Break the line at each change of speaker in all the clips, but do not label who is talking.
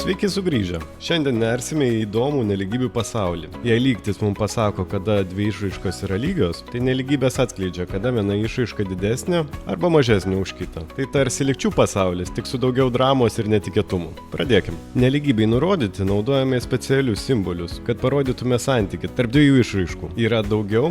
Sveiki sugrįžę. Šiandien nersime į įdomų nelygybių pasaulį. Jei lygtis mums pasako, kada dvi išraiškos yra lygios, tai nelygybės atskleidžia, kada viena išraiška didesnė arba mažesnė už kitą. Tai tarsi lygčių pasaulis, tik su daugiau dramos ir netikėtumų. Pradėkim. Nelygybei nurodyti naudojame specialius simbolius, kad parodytume santykį tarp dviejų išraiškų. Yra daugiau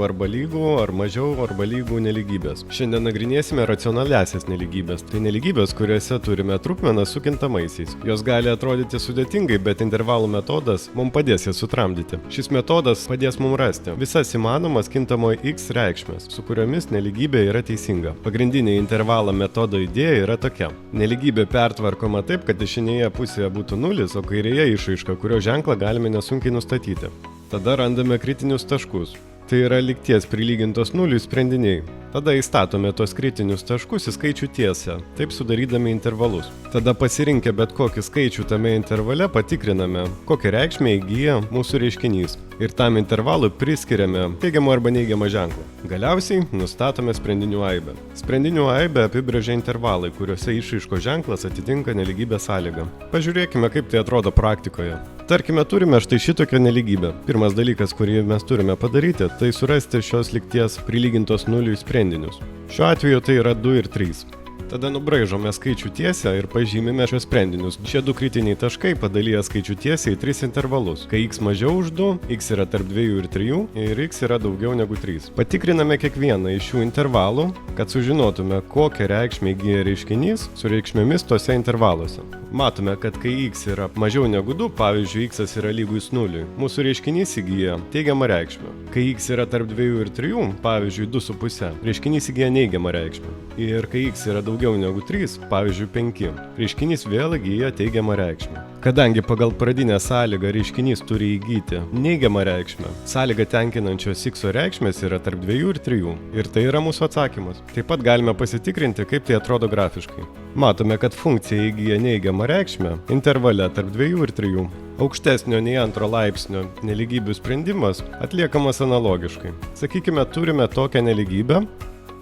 arba lygų, ar mažiau arba lygų nelygybės. Šiandien nagrinėsime racionaliasias nelygybės. Tai nelygybės, kuriuose turime trupmeną su kintamaisiais. Jos gali atrodyti sudėtingai, bet intervalų metodas mums padės jas sutramdyti. Šis metodas padės mums rasti visas įmanomas kintamojo x reikšmės, su kuriomis nelygybė yra teisinga. Pagrindinė intervalo metodo idėja yra tokia. Nelygybė pertvarkoma taip, kad dešinėje pusėje būtų nulis, o kairėje išraiška, kurio ženklą galime nesunkiai nustatyti. Tada randame kritinius taškus. Tai yra lygties prilygintos nuliui sprendiniai. Tada įstatome tos kritinius taškus į skaičių tiesę, taip sudarydami intervalus. Tada pasirinkę bet kokį skaičių tame intervale patikriname, kokią reikšmę įgyja mūsų reiškinys. Ir tam intervalui priskiriame teigiamą arba neigiamą ženklą. Galiausiai nustatome sprendinių aibę. Sprendinių aibę apibrėžia intervalai, kuriuose išraiškos ženklas atitinka nelygybės sąlygą. Pažiūrėkime, kaip tai atrodo praktikoje. Tarkime, turime štai šitokią nelygybę. Pirmas dalykas, kurį mes turime padaryti, tai surasti šios lygties prilygintos nuliui sprendinius. Šiuo atveju tai yra 2 ir 3. Tada nubraižome skaičių tiesę ir pažymime šios sprendinius. Šie du kritiniai taškai padalyja skaičių tiesę į 3 intervalus. Kai x mažiau už 2, x yra tarp 2 ir 3 ir x yra daugiau negu 3. Patikriname kiekvieną iš šių intervalų, kad sužinotume, kokią reikšmę įgyja reiškinys su reikšmėmis tose intervaluose. Matome, kad kai x yra mažiau negu 2, pavyzdžiui, x yra lygus 0, mūsų reiškinys įgyja teigiamą reikšmę. Kai x yra tarp 2 ir 3, pavyzdžiui, 2,5, reiškinys įgyja neigiamą reikšmę. Ir kai x yra daugiau negu 3, pavyzdžiui, 5, reiškinys vėl įgyja teigiamą reikšmę. Kadangi pagal pradinę sąlygą reiškinys turi įgyti neigiamą reikšmę, sąlyga tenkinančios x reikšmės yra tarp 2 ir 3. Ir tai yra mūsų atsakymas. Taip pat galime pasitikrinti, kaip tai atrodo grafiškai. Matome, kad funkcija įgyja neigiamą reikšmę intervale tarp 2 ir 3. Aukštesnio nei antro laipsnio nelygybių sprendimas atliekamas analogiškai. Sakykime, turime tokią nelygybę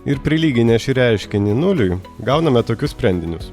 ir prilyginę šį reiškinį nuliui gauname tokius sprendinius.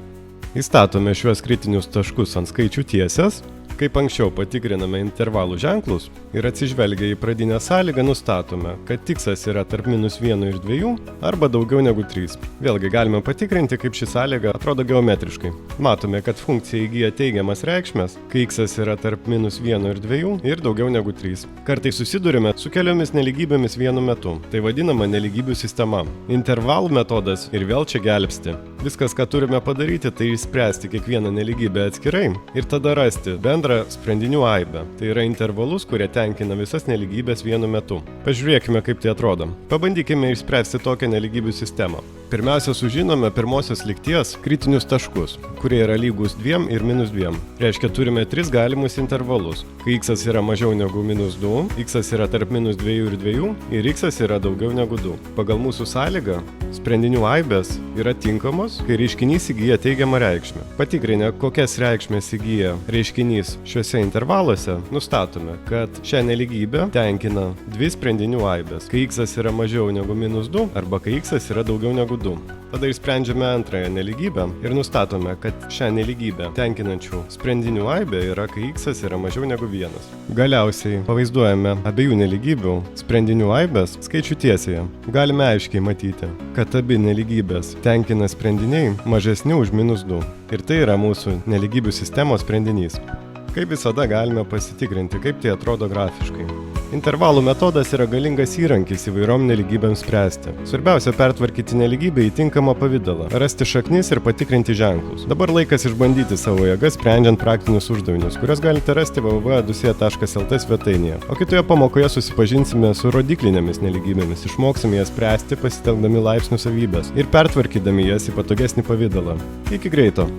Įstatome šiuos kritinius taškus ant skaičių tiesės, kaip anksčiau patikriname intervalų ženklus ir atsižvelgia į pradinę sąlygą nustatome, kad tikslas yra tarp -1 ir 2 arba daugiau negu 3. Vėlgi galime patikrinti, kaip ši sąlyga atrodo geometriškai. Matome, kad funkcija įgyja teigiamas reikšmes, kai x yra tarp -1 ir 2 ir daugiau negu 3. Kartais susidurime su keliomis nelygybėmis vienu metu. Tai vadinama nelygybių sistema. Intervalų metodas ir vėl čia gelbsti. Viskas, ką turime padaryti, tai išspręsti kiekvieną nelygybę atskirai ir tada rasti bendrą sprendinių aibę. Tai yra intervalus, kurie tenkina visas nelygybės vienu metu. Pažiūrėkime, kaip tai atrodo. Pabandykime išspręsti tokią nelygybių sistemą. Pirmiausia, sužinome pirmosios lygties kritinius taškus, kurie yra lygus 2 ir -2. Reiškia, turime 3 galimus intervalus. Kai x yra mažiau negu -2, x yra tarp -2 ir 2 ir x yra daugiau negu 2. Pagal mūsų sąlygą, sprendinių aibės yra tinkamos, kai reiškinys įgyja teigiamą reikšmę. Patikrinę, kokias reikšmės įgyja reiškinys šiuose intervaluose, nustatome, kad šią nelygybę tenkina 2 sprendinių aibės, kai x yra mažiau negu -2 arba kai x yra daugiau negu 2. Tada išsprendžiame antrąją nelygybę ir nustatome, kad šią nelygybę tenkinančių sprendinių aibė yra, kai x yra mažiau negu 1. Galiausiai pavaizduojame abiejų nelygybių sprendinių aibės skaičių tiesėje. Galime aiškiai matyti, kad abi nelygybės tenkina sprendiniai mažesni už -2. Ir tai yra mūsų nelygybių sistemos sprendinys. Kaip visada galime pasitikrinti, kaip tai atrodo grafiškai. Intervalų metodas yra galingas įrankis įvairiom nelygybėms spręsti. Svarbiausia pertvarkyti nelygybę į tinkamą pavidalą, rasti šaknis ir patikrinti ženklus. Dabar laikas išbandyti savo jėgas, sprendžiant praktinius uždavinius, kuriuos galite rasti www.adusija.lt svetainėje. O kitoje pamokoje susipažinsime su rodiklinėmis nelygybėmis, išmoksime jas spręsti pasitelkdami laipsnių savybės ir pertvarkydami jas į patogesnį pavidalą. Iki greito!